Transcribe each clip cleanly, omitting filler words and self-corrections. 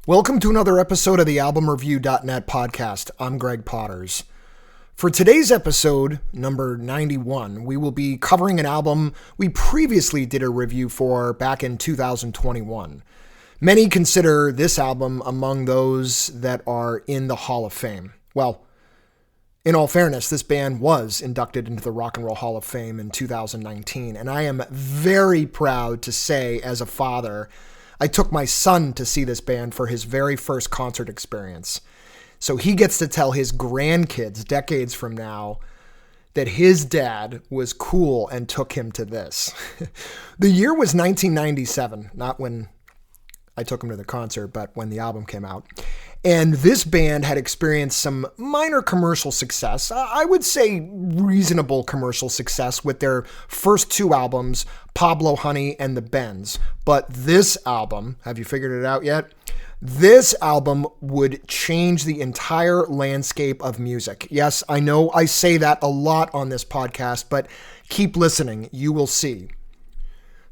Welcome to another episode of the AlbumReview.net podcast. I'm Greg Potters. For today's episode, number 91, we will be covering an album we previously did a review for back in 2021. Many consider this album among those that are in the Hall of Fame. Well, in all fairness, this band was inducted into the Rock and Roll Hall of Fame in 2019, and I am very proud to say, as a father, I took my son to see this band for his very first concert experience. So he gets to tell his grandkids decades from now that his dad was cool and took him to this. The year was 1997, not when I took him to the concert, but when the album came out. And this band had experienced some minor commercial success. I would say reasonable commercial success with their first two albums, Pablo, Honey, and The Bends. But this album, have you figured it out yet? This album would change the entire landscape of music. Yes, I know I say that a lot on this podcast, but keep listening. You will see.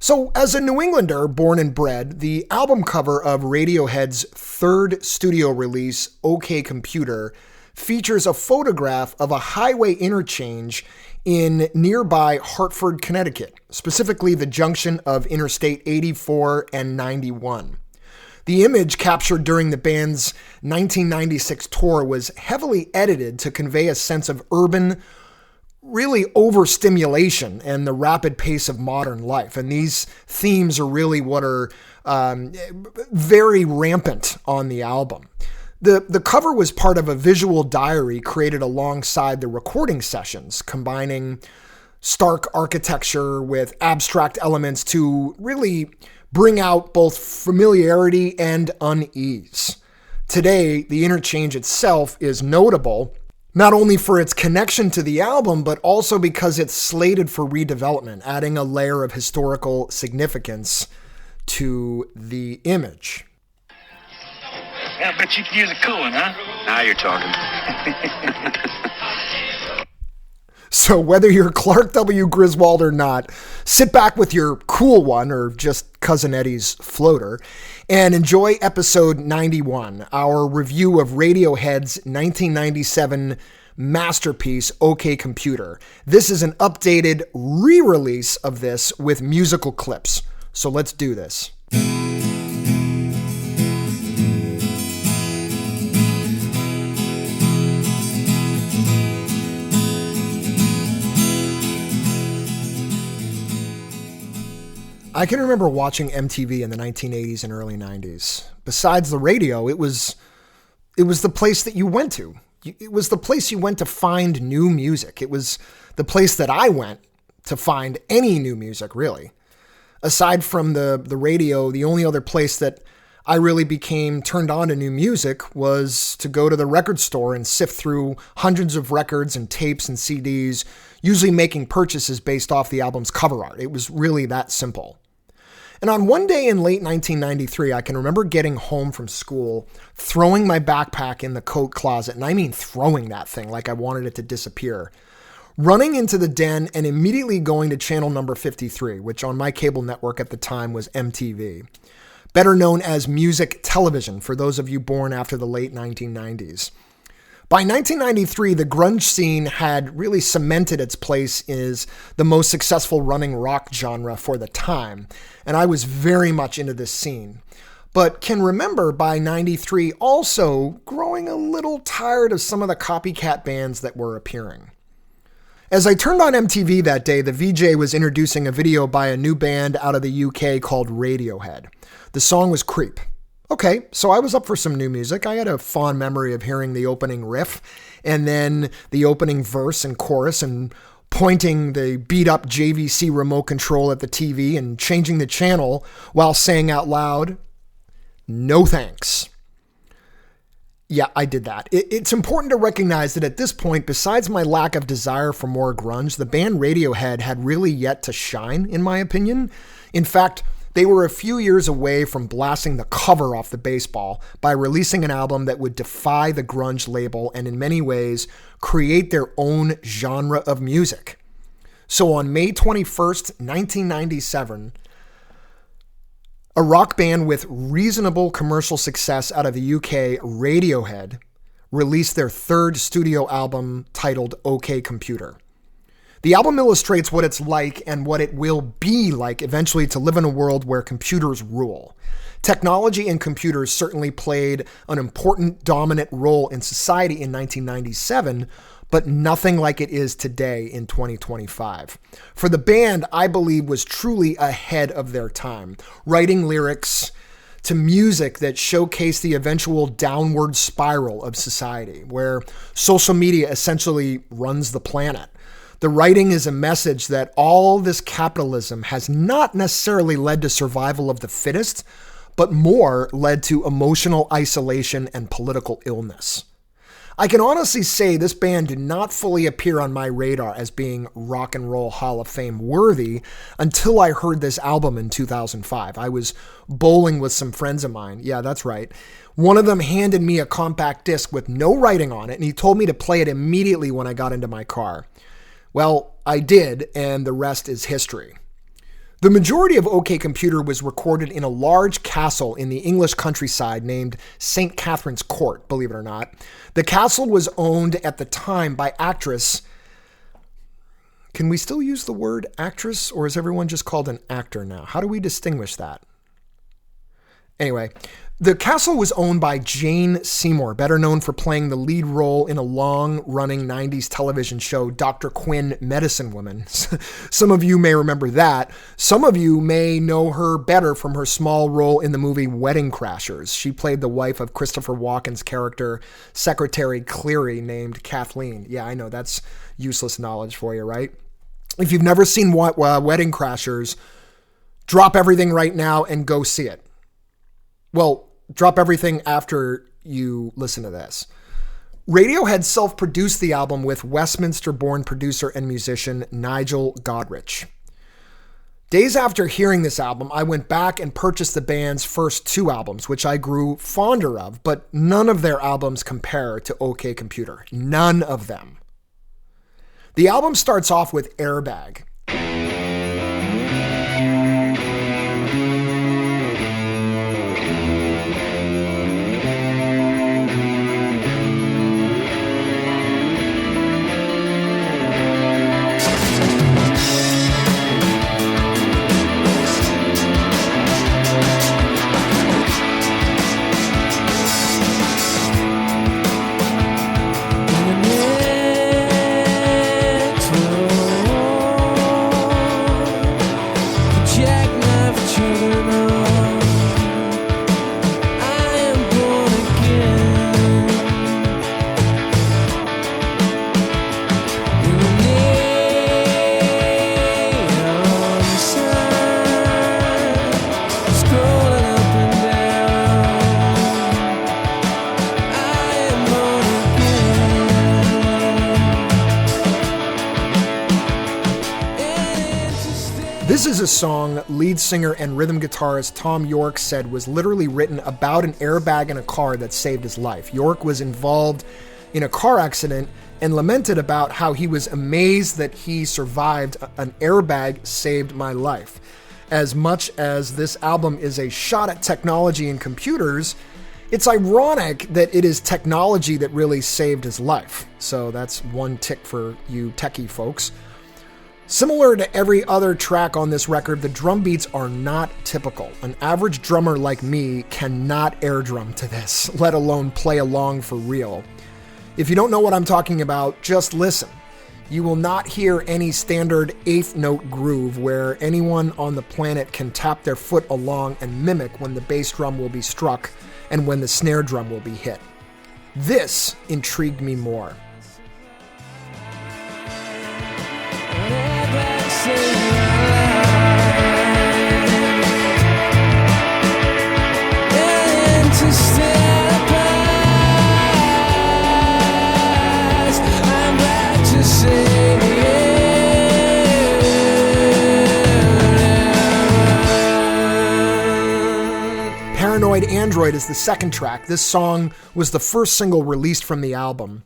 So, as a New Englander born and bred, the album cover of Radiohead's third studio release, OK Computer, features a photograph of a highway interchange in nearby Hartford, Connecticut, specifically the junction of Interstate 84 and 91. The image captured during the band's 1996 tour was heavily edited to convey a sense of urban, really overstimulation and the rapid pace of modern life. And these themes are really what are very rampant on the album. The cover was part of a visual diary created alongside the recording sessions, combining stark architecture with abstract elements to really bring out both familiarity and unease. Today, the interchange itself is notable not only for its connection to the album, but also because it's slated for redevelopment, adding a layer of historical significance to the image. Yeah, I bet you could use a cool one, huh? Now you're talking. So whether you're Clark W. Griswold or not, sit back with your cool one or just Cousin Eddie's floater and enjoy episode 91, our review of Radiohead's 1997 masterpiece, OK Computer. This is an updated re-release of this with musical clips. So let's do this. I can remember watching MTV in the 1980s and early 90s. Besides the radio, it was the place that you went to. It was the place you went to find new music. It was the place that I went to find any new music, really. Aside from the radio, the only other place that I really became turned on to new music was to go to the record store and sift through hundreds of records and tapes and CDs, usually making purchases based off the album's cover art. It was really that simple. And on one day in late 1993, I can remember getting home from school, throwing my backpack in the coat closet, and I mean throwing that thing like I wanted it to disappear, running into the den and immediately going to channel number 53, which on my cable network at the time was MTV, better known as music television for those of you born after the late 1990s. By 1993, the grunge scene had really cemented its place as the most successful running rock genre for the time, and I was very much into this scene. But can remember by 93 also growing a little tired of some of the copycat bands that were appearing. As I turned on MTV that day, the VJ was introducing a video by a new band out of the UK called Radiohead. The song was Creep. Okay, so I was up for some new music. I had a fond memory of hearing the opening riff and then the opening verse and chorus and pointing the beat-up JVC remote control at the TV and changing the channel while saying out loud, "No thanks." Yeah, I did that. It's important to recognize that at this point, besides my lack of desire for more grunge, the band Radiohead had really yet to shine, in my opinion. In fact, they were a few years away from blasting the cover off the baseball by releasing an album that would defy the grunge label and in many ways create their own genre of music. So on May 21st, 1997, A rock band with reasonable commercial success out of the UK, Radiohead, released their third studio album titled OK Computer. The album illustrates what it's like and what it will be like eventually to live in a world where computers rule. Technology and computers certainly played an important dominant role in society in 1997, but nothing like it is today in 2025. For the band, I believe, was truly ahead of their time, writing lyrics to music that showcased the eventual downward spiral of society, where social media essentially runs the planet. The writing is a message that all this capitalism has not necessarily led to survival of the fittest, but more led to emotional isolation and political illness. I can honestly say this band did not fully appear on my radar as being Rock and Roll Hall of Fame worthy until I heard this album in 2005. I was bowling with some friends of mine. Yeah, that's right. One of them handed me a compact disc with no writing on it, and he told me to play it immediately when I got into my car. Well, I did, and the rest is history. The majority of OK Computer was recorded in a large castle in the English countryside named St. Catherine's Court, believe it or not. The castle was owned at the time by actress. Can we still use the word actress, or is everyone just called an actor now? How do we distinguish that? Anyway, the castle was owned by Jane Seymour, better known for playing the lead role in a long-running 90s television show, Dr. Quinn, Medicine Woman. Some of you may remember that. Some of you may know her better from her small role in the movie Wedding Crashers. She played the wife of Christopher Walken's character, Secretary Cleary, named Kathleen. Yeah, I know, that's useless knowledge for you, right? If you've never seen Wedding Crashers, drop everything right now and go see it. Well, drop everything after you listen to this. Radiohead self-produced the album with Westminster-born producer and musician Nigel Godrich. Days after hearing this album, I went back and purchased the band's first two albums, which I grew fonder of, but none of their albums compare to OK Computer. None of them. The album starts off with Airbag. This is a song lead singer and rhythm guitarist Tom York said was literally written about an airbag in a car that saved his life. York was involved in a car accident and lamented about how he was amazed that he survived. An airbag saved my life. As much as this album is a shot at technology and computers, it's ironic that it is technology that really saved his life. So that's one tick for you techie folks. Similar to every other track on this record, the drum beats are not typical. An average drummer like me cannot air drum to this, let alone play along for real. If you don't know what I'm talking about, just listen. You will not hear any standard eighth note groove where anyone on the planet can tap their foot along and mimic when the bass drum will be struck and when the snare drum will be hit. This intrigued me more. Paranoid Android is the second track. This song was the first single released from the album.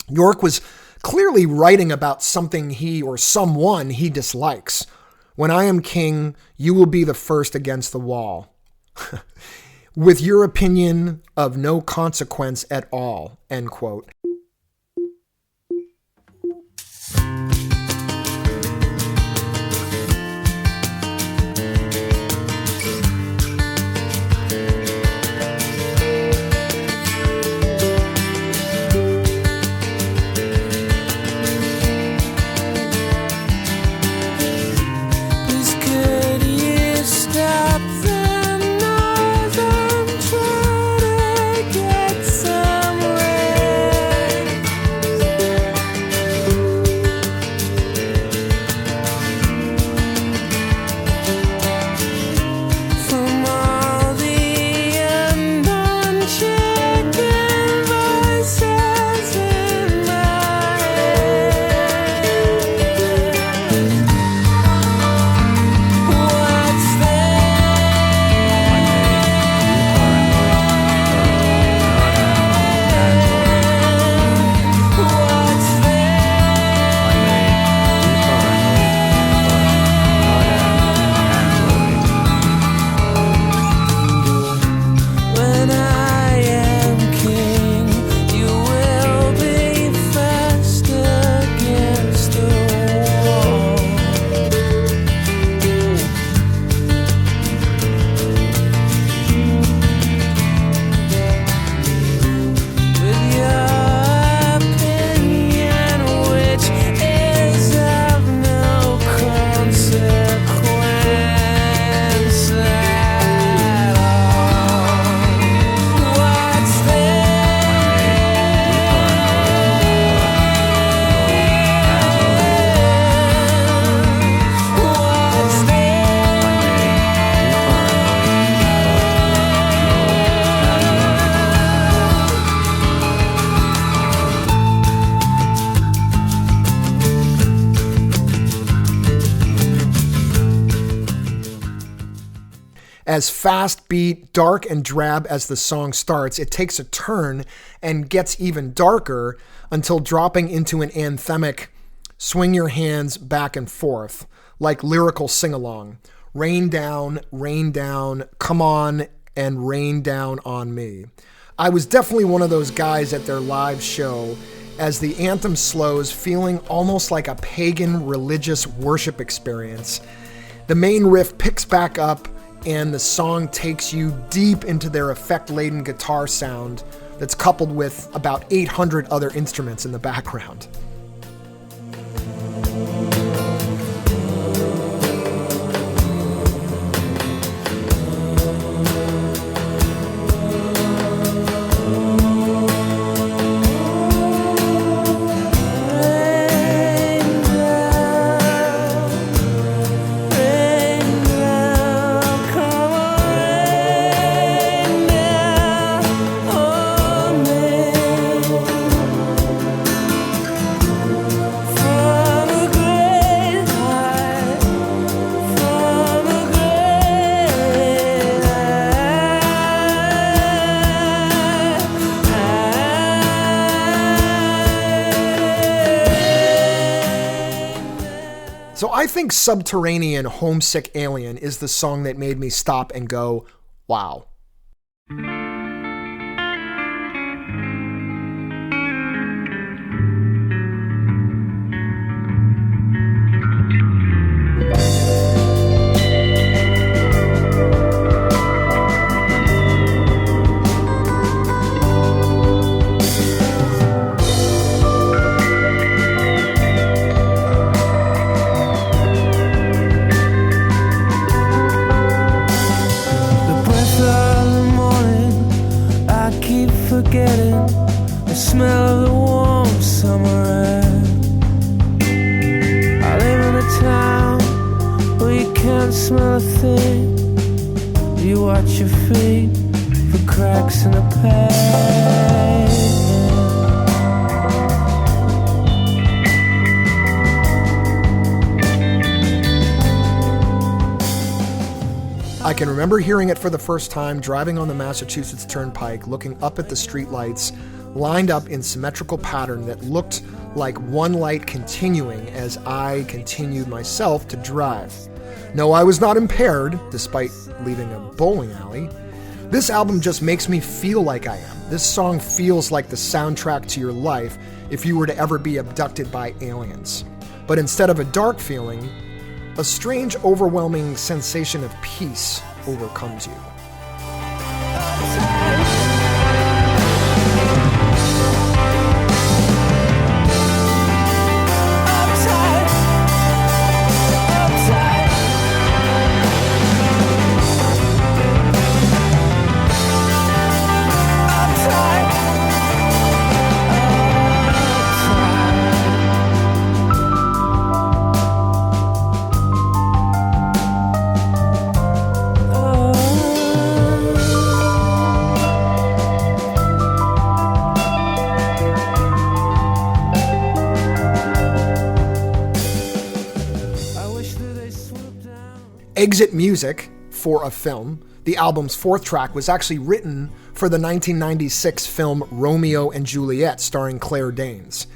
York was clearly writing about something he or someone he dislikes. When I am king, you will be the first against the wall. with your opinion of no consequence at all, end quote. As fast beat, dark and drab as the song starts, it takes a turn and gets even darker until dropping into an anthemic swing your hands back and forth, like lyrical sing-along. Rain down, come on and rain down on me. I was definitely one of those guys at their live show as the anthem slows, feeling almost like a pagan religious worship experience. The main riff picks back up and the song takes you deep into their effect-laden guitar sound that's coupled with about 800 other instruments in the background. So I think Subterranean Homesick Alien is the song that made me stop and go, wow. The smell of the warm summer air. I live in a town where you can't smell a thing. You watch your feet for cracks in the pavement. I can remember hearing it for the first time driving on the Massachusetts Turnpike, looking up at the streetlights lined up in symmetrical pattern that looked like one light continuing as I continued myself to drive. No, I was not impaired, despite leaving a bowling alley. This album just makes me feel like I am. This song feels like the soundtrack to your life if you were to ever be abducted by aliens. But instead of a dark feeling, a strange, overwhelming sensation of peace overcomes you. Exit music for a film, the album's fourth track, was actually written for the 1996 film Romeo and Juliet, starring Claire Danes.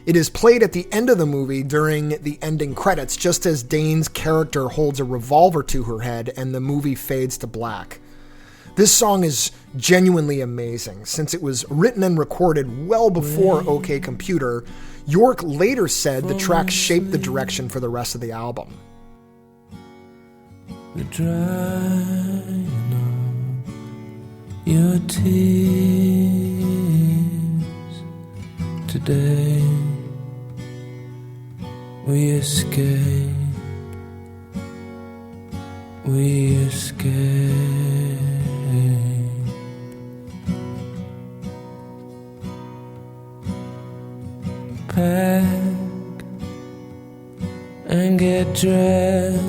It is played at the end of the movie during the ending credits, just as Danes' character holds a revolver to her head and the movie fades to black. This song is genuinely amazing. Since it was written and recorded well before OK Computer, York later said the track shaped the direction for the rest of the album. The drying of your tears today, we escape, we escape. Pack and get dressed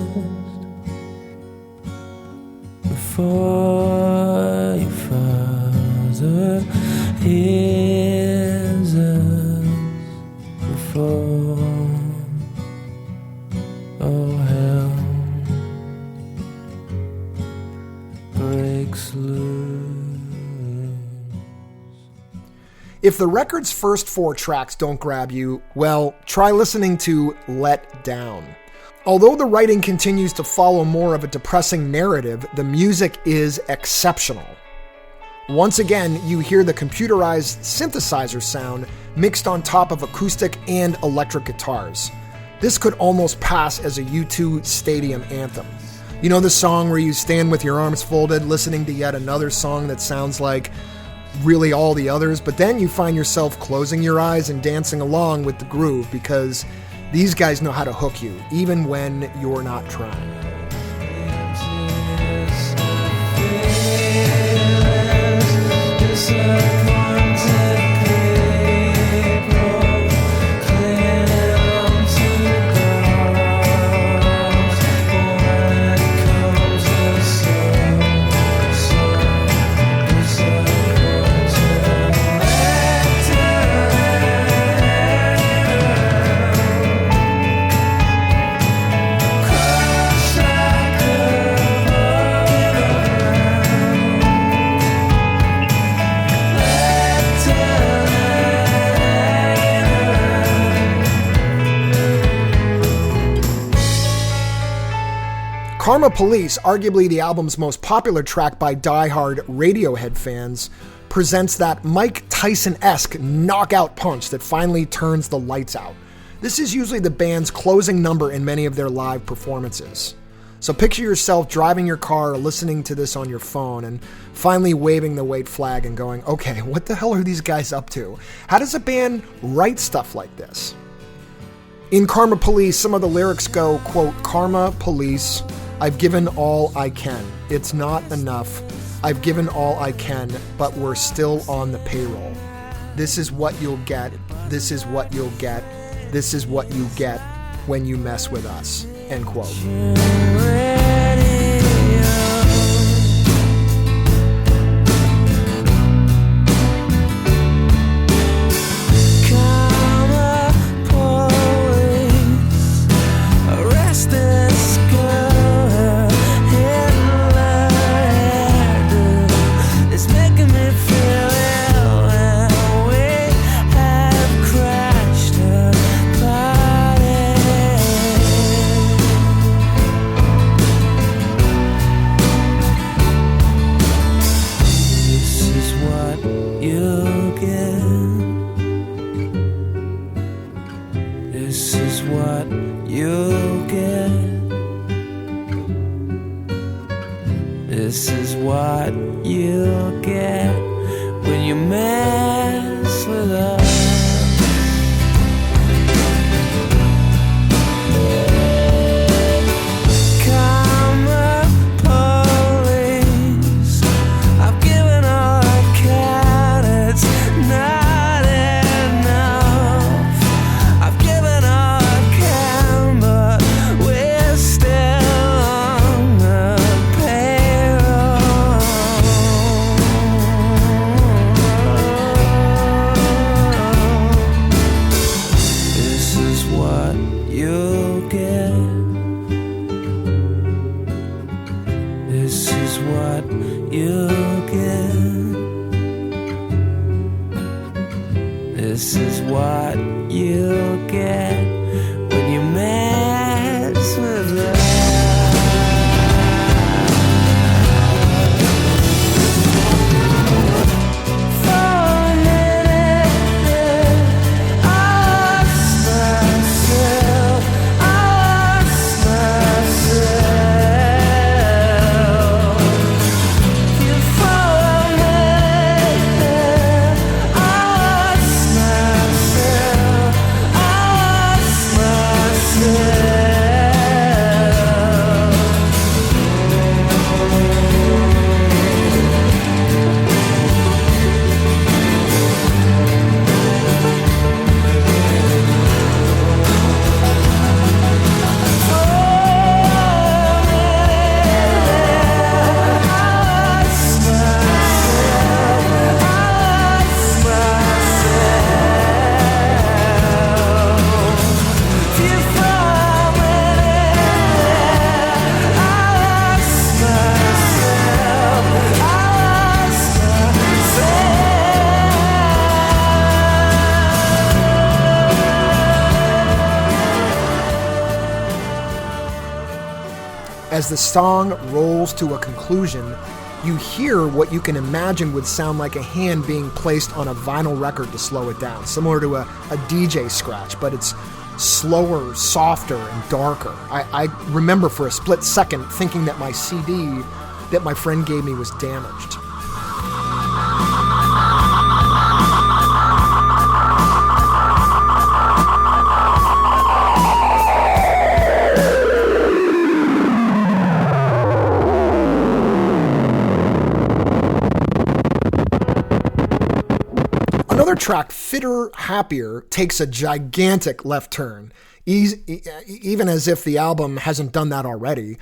before your father hears us, before all hell breaks loose. If the record's first four tracks don't grab you, well, try listening to Let Down. Although the writing continues to follow more of a depressing narrative, the music is exceptional. Once again, you hear the computerized synthesizer sound mixed on top of acoustic and electric guitars. This could almost pass as a U2 stadium anthem. You know the song where you stand with your arms folded, listening to yet another song that sounds like really all the others, but then you find yourself closing your eyes and dancing along with the groove because these guys know how to hook you, even when you're not trying. Karma Police, arguably the album's most popular track by die-hard Radiohead fans, presents that Mike Tyson-esque knockout punch that finally turns the lights out. This is usually the band's closing number in many of their live performances. So picture yourself driving your car or listening to this on your phone and finally waving the white flag and going, okay, what the hell are these guys up to? How does a band write stuff like this? In Karma Police, some of the lyrics go, quote, "Karma Police, I've given all I can. It's not enough. I've given all I can, but we're still on the payroll. This is what you'll get. This is what you'll get. This is what you get when you mess with us." End quote. you'll get. This is what you'll get. This is what you'll get when you mess with us. This is what you'll get when you mess with us. As the song rolls to a conclusion, you hear what you can imagine would sound like a hand being placed on a vinyl record to slow it down, similar to a DJ scratch, but it's slower, softer, and darker. I remember for a split second thinking that my CD that my friend gave me was damaged. Another track, Fitter Happier, takes a gigantic left turn, even as if the album hasn't done that already.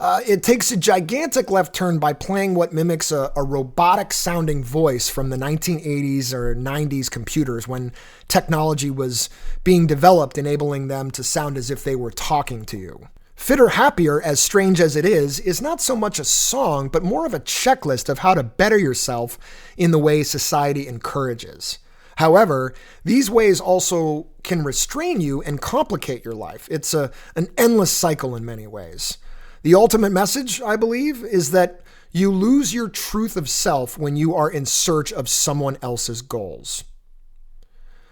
It takes a gigantic left turn by playing what mimics a robotic-sounding voice from the 1980s or 90s computers when technology was being developed, enabling them to sound as if they were talking to you. Fitter Happier, as strange as it is not so much a song, but more of a checklist of how to better yourself in the way society encourages. However, these ways also can restrain you and complicate your life. It's an endless cycle in many ways. The ultimate message, I believe, is that you lose your truth of self when you are in search of someone else's goals.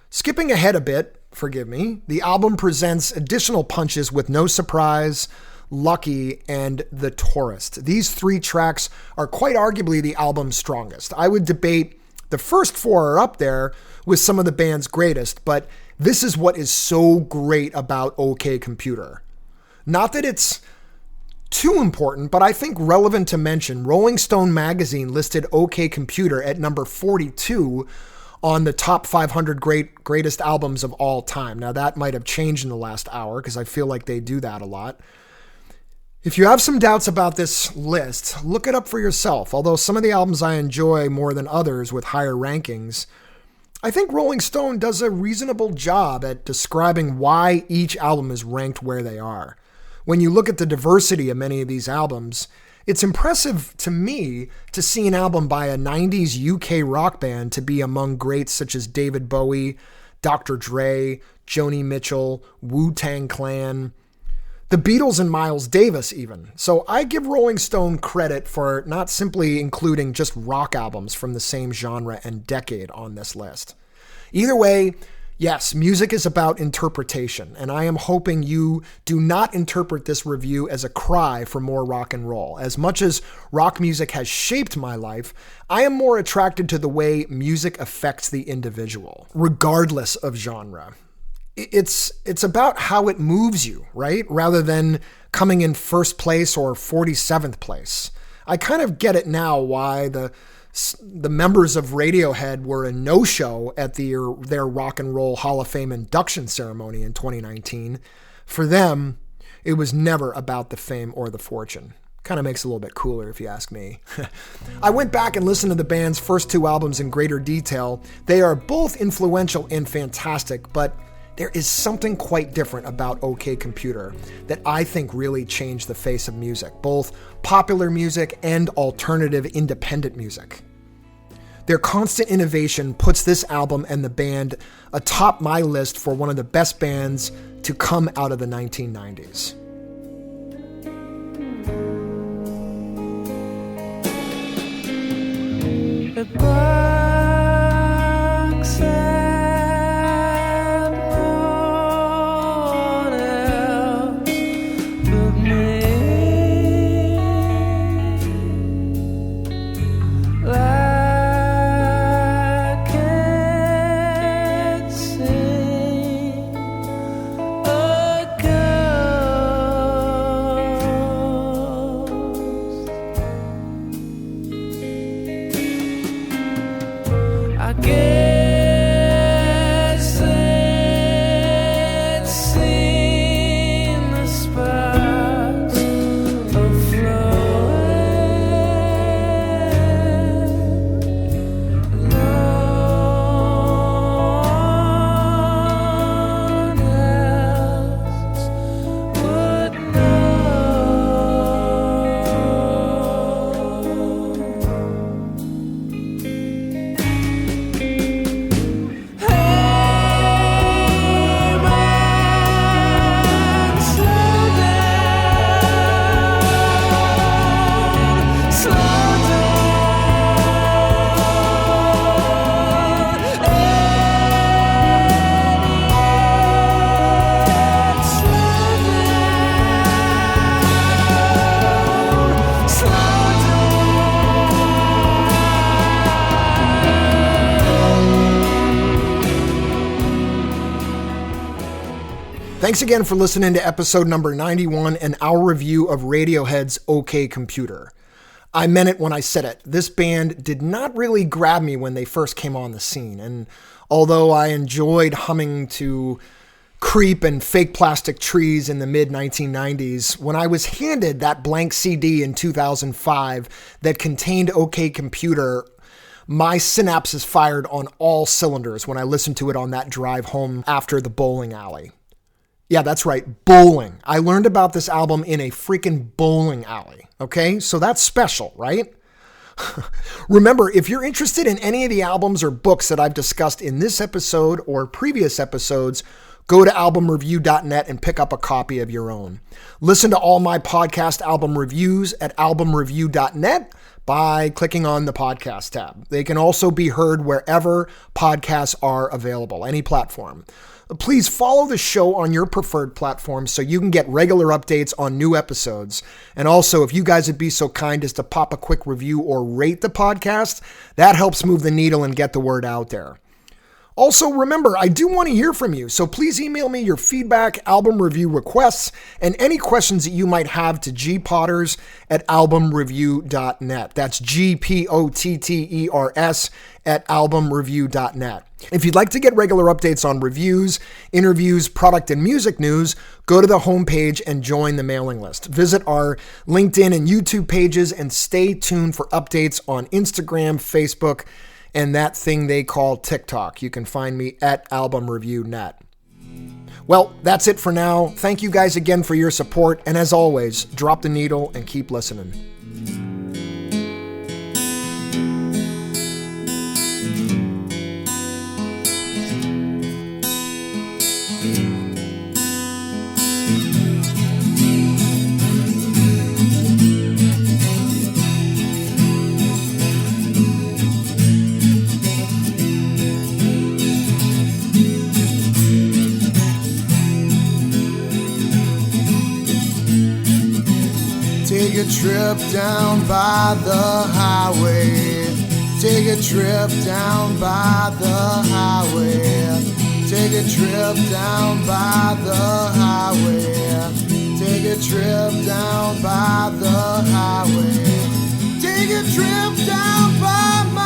Skipping ahead a bit, forgive me, the album presents additional punches with No Surprise, Lucky, and The Tourist. These three tracks are quite arguably the album's strongest. I would debate the first four are up there with some of the band's greatest, but this is what is so great about OK Computer. Not that it's too important, but I think relevant to mention. Rolling Stone magazine listed OK Computer at number 42 on the top 500 greatest albums of all time. Now that might have changed in the last hour because I feel like they do that a lot. If you have some doubts about this list, look it up for yourself. Although some of the albums I enjoy more than others with higher rankings, I think Rolling Stone does a reasonable job at describing why each album is ranked where they are. When you look at the diversity of many of these albums, it's impressive to me to see an album by a 90s UK rock band to be among greats such as David Bowie, Dr. Dre, Joni Mitchell, Wu-Tang Clan. the Beatles and Miles Davis even. So I give Rolling Stone credit for not simply including just rock albums from the same genre and decade on this list. Either way, yes, music is about interpretation, and I am hoping you do not interpret this review as a cry for more rock and roll. As much as rock music has shaped my life, I am more attracted to the way music affects the individual, regardless of genre. It's about how it moves you, right? Rather than coming in first place or 47th place. I kind of get it now why the members of Radiohead were a no-show at their Rock and Roll Hall of Fame induction ceremony in 2019. For them, it was never about the fame or the fortune. Kind of makes it a little bit cooler if you ask me. I went back and listened to the band's first two albums in greater detail. They are both influential and fantastic, but there is something quite different about OK Computer that I think really changed the face of music, both popular music and alternative independent music. Their constant innovation puts this album and the band atop my list for one of the best bands to come out of the 1990s. The box Thanks again for listening to episode number 91 and our review of Radiohead's OK Computer. I meant it when I said it. This band did not really grab me when they first came on the scene, and although I enjoyed humming to Creep and Fake Plastic Trees in the mid-1990s, when I was handed that blank CD in 2005 that contained OK Computer, my synapses fired on all cylinders when I listened to it on that drive home after the bowling alley. Yeah, that's right, bowling. I learned about this album in a freaking bowling alley, okay? So that's special, right? Remember, if you're interested in any of the albums or books that I've discussed in this episode or previous episodes, go to albumreview.net and pick up a copy of your own. Listen to all my podcast album reviews at albumreview.net by clicking on the podcast tab. They can also be heard wherever podcasts are available, any platform. Please follow the show on your preferred platform so you can get regular updates on new episodes. And also, if you guys would be so kind as to pop a quick review or rate the podcast, that helps move the needle and get the word out there. Also, remember, I do want to hear from you, so please email me your feedback, album review requests, and any questions that you might have to gpotters@albumreview.net. That's GPOTTERS @albumreview.net. If you'd like to get regular updates on reviews, interviews, product, and music news, go to the homepage and join the mailing list. Visit our LinkedIn and YouTube pages and stay tuned for updates on Instagram, Facebook, and that thing they call TikTok. You can find me at albumreview.net. Well, that's it for now. Thank you guys again for your support, and as always, drop the needle and keep listening. a trip down by the highway. Take a trip down by the highway. Take a trip down by the highway. Take a trip down by the highway. Take a trip down by